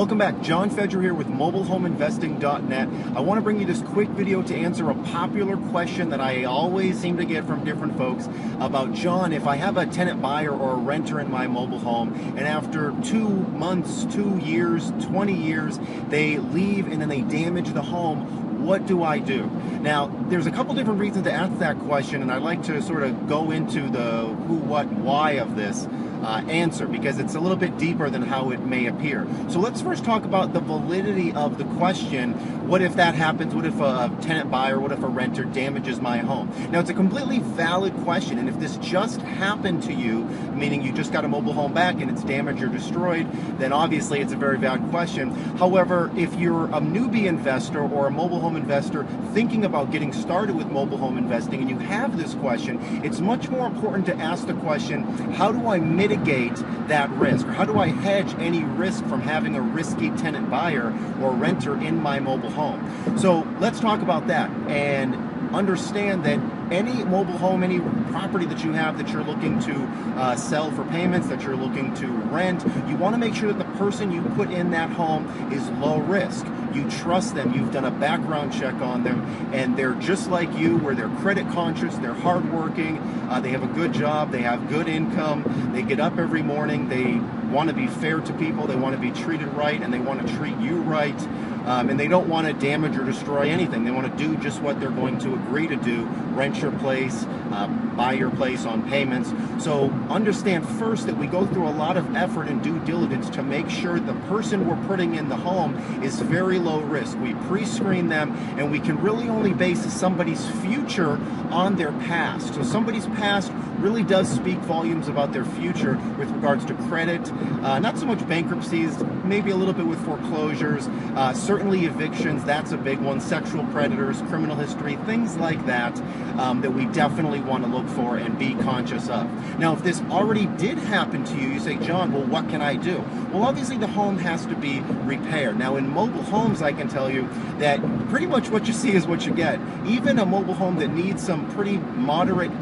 Welcome back. John Fedro here with mobilehomeinvesting.net. I want to bring you this quick video to answer a popular question that I always seem to get from different folks about, John, if I have a tenant buyer or a renter in my mobile home and after 2 months, 2 years, 20 years, they leave and then they damage the home, what do I do? Now, there's a couple different reasons to ask that question, and I'd like to sort of go into the who, what, why of this answer, because it's a little bit deeper than how it may appear. So let's first talk about the validity of the question. What if that happens? What if a tenant buyer, what if a renter damages my home? Now, it's a completely valid question, and if this just happened to you, meaning you just got a mobile home back and it's damaged or destroyed, then obviously it's a very valid question. However, if you're a newbie investor or a mobile home investor thinking about getting started with mobile home investing and you have this question, it's much more important to ask the question, how do I mitigate that risk? Or how do I hedge any risk from having a risky tenant buyer or renter in my mobile home? So let's talk about that and understand that any mobile home, any property that you have that you're looking to sell for payments, that you're looking to rent, you want to make sure that the person you put in that home is low risk. You trust them, you've done a background check on them, and they're just like you, where they're credit conscious, they're hardworking, they have a good job, they have good income, they get up every morning, they want to be fair to people, they want to be treated right, and they want to treat you right. And they don't want to damage or destroy anything. They want to do just what they're going to agree to do, rent your place, buy your place on payments. So understand first that we go through a lot of effort and due diligence to make sure the person we're putting in the home is very low risk. We pre-screen them, and we can really only base somebody's future on their past. So somebody's past really does speak volumes about their future with regards to credit, not so much bankruptcies, maybe a little bit with foreclosures, certainly evictions, that's a big one, sexual predators, criminal history, things like that, that we definitely want to look for and be conscious of. Now, if this already did happen to you, you say, John, well, what can I do? Well, obviously the home has to be repaired. Now, in mobile homes, I can tell you that pretty much what you see is what you get. Even a mobile home that needs some pretty moderate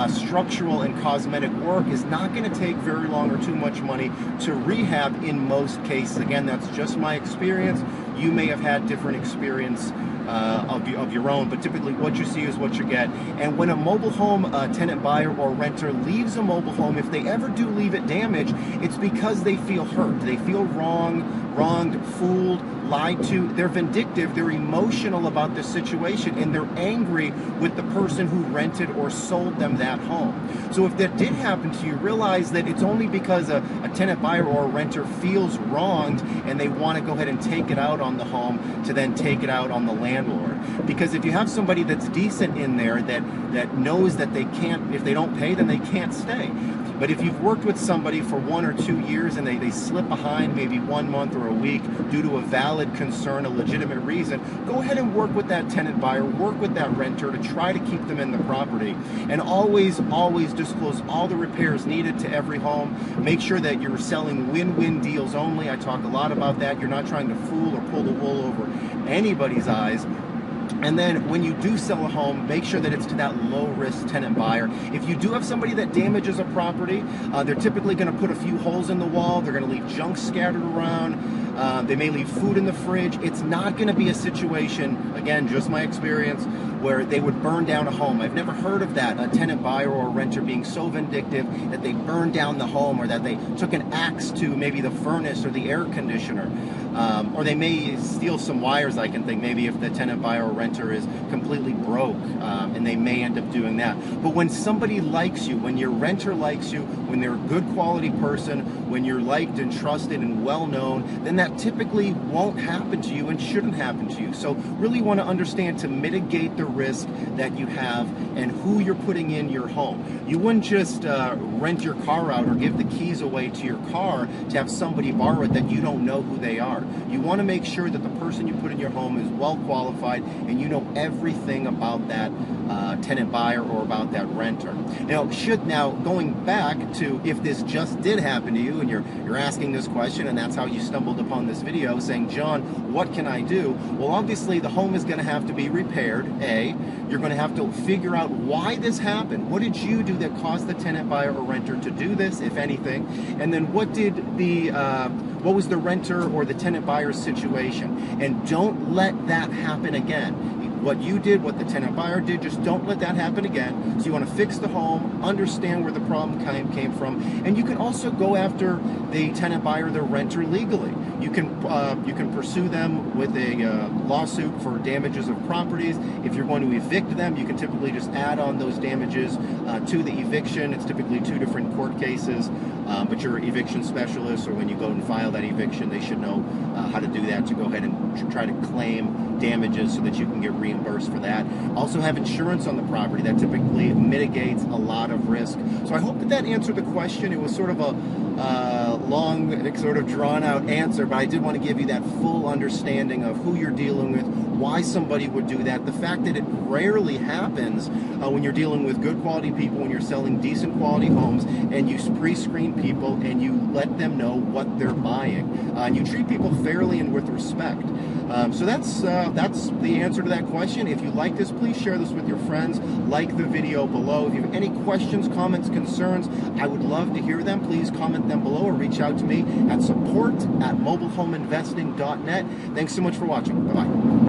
structural and cosmetic work is not going to take very long or too much money to rehab in most cases. Again, that's just my experience. You may have had different experience of your own, but typically what you see is what you get. And when a mobile home tenant buyer or renter leaves a mobile home, if they ever do leave it damaged, it's because they feel hurt. They feel wronged, fooled, lied to. They're vindictive, they're emotional about the situation, and they're angry with the person who rented or sold them that home. So if that did happen to you, realize that it's only because a tenant buyer or a renter feels wronged and they want to go ahead and take it out on the home to then take it out on the landlord. Because if you have somebody that's decent in there that knows that they can't, if they don't pay, then they can't stay. But if you've worked with somebody for 1 or 2 years and they slip behind maybe 1 month or a week due to a valid concern, a legitimate reason, go ahead and work with that tenant buyer, work with that renter to try to keep them in the property. And always disclose all the repairs needed to every home. Make sure that you're selling win-win deals only. I talk a lot about that. You're not trying to fool or pull the wool over anybody's eyes. And then when you do sell a home, make sure that it's to that low-risk tenant buyer. If you do have somebody that damages a property, they're typically going to put a few holes in the wall. They're going to leave junk scattered around. They may leave food in the fridge. It's not going to be a situation, again, just my experience, where they would burn down a home. I've never heard of that, a tenant buyer or a renter being so vindictive that they burned down the home, or that they took an axe to maybe the furnace or the air conditioner. Or they may steal some wires, I can think, maybe if the tenant buyer or renter is completely broke, and they may end up doing that. But when somebody likes you, when your renter likes you, when they're a good quality person, when you're liked and trusted and well known, then that typically won't happen to you and shouldn't happen to you. So really want to understand to mitigate the risk that you have and who you're putting in your home. You wouldn't just rent your car out or give the keys away to your car to have somebody borrow it that you don't know who they are. You want to make sure that the person you put in your home is well qualified and you know everything about that tenant buyer or about that renter. Now going back to if this just did happen to you and you're asking this question and that's how you stumbled upon this video saying, John, what can I do? Well, obviously the home is going to have to be repaired. You're going to have to figure out why this happened. What did you do that caused the tenant buyer or renter to do this, if anything? And then what was the renter or the tenant buyer's situation? And don't let that happen again. What you did, what the tenant buyer did, just don't let that happen again. So you want to fix the home, understand where the problem came from, and you can also go after the tenant buyer, the renter legally. You can pursue them with a lawsuit for damages of properties. If you're going to evict them, you can typically just add on those damages to the eviction. It's typically 2 different court cases, but your eviction specialist, or when you go and file that eviction, they should know how to do that, to go ahead and try to claim damages so that you can get reimbursed for that. Also have insurance on the property. That typically mitigates a lot of risk. So I hope that answered the question. It was sort of a long, sort of drawn out answer, but I did want to give you that full understanding of who you're dealing with, why somebody would do that, the fact that it rarely happens when you're dealing with good quality people, when you're selling decent quality homes, and you pre-screen people and you let them know what they're buying, and you treat people fairly and with respect. So that's the answer to that question. If you like this, please share this with your friends. Like the video below. If you have any questions, comments, concerns, I would love to hear them. Please comment them below or reach out to me at support@mobilehomeinvesting.net. Thanks so much for watching. Bye-bye.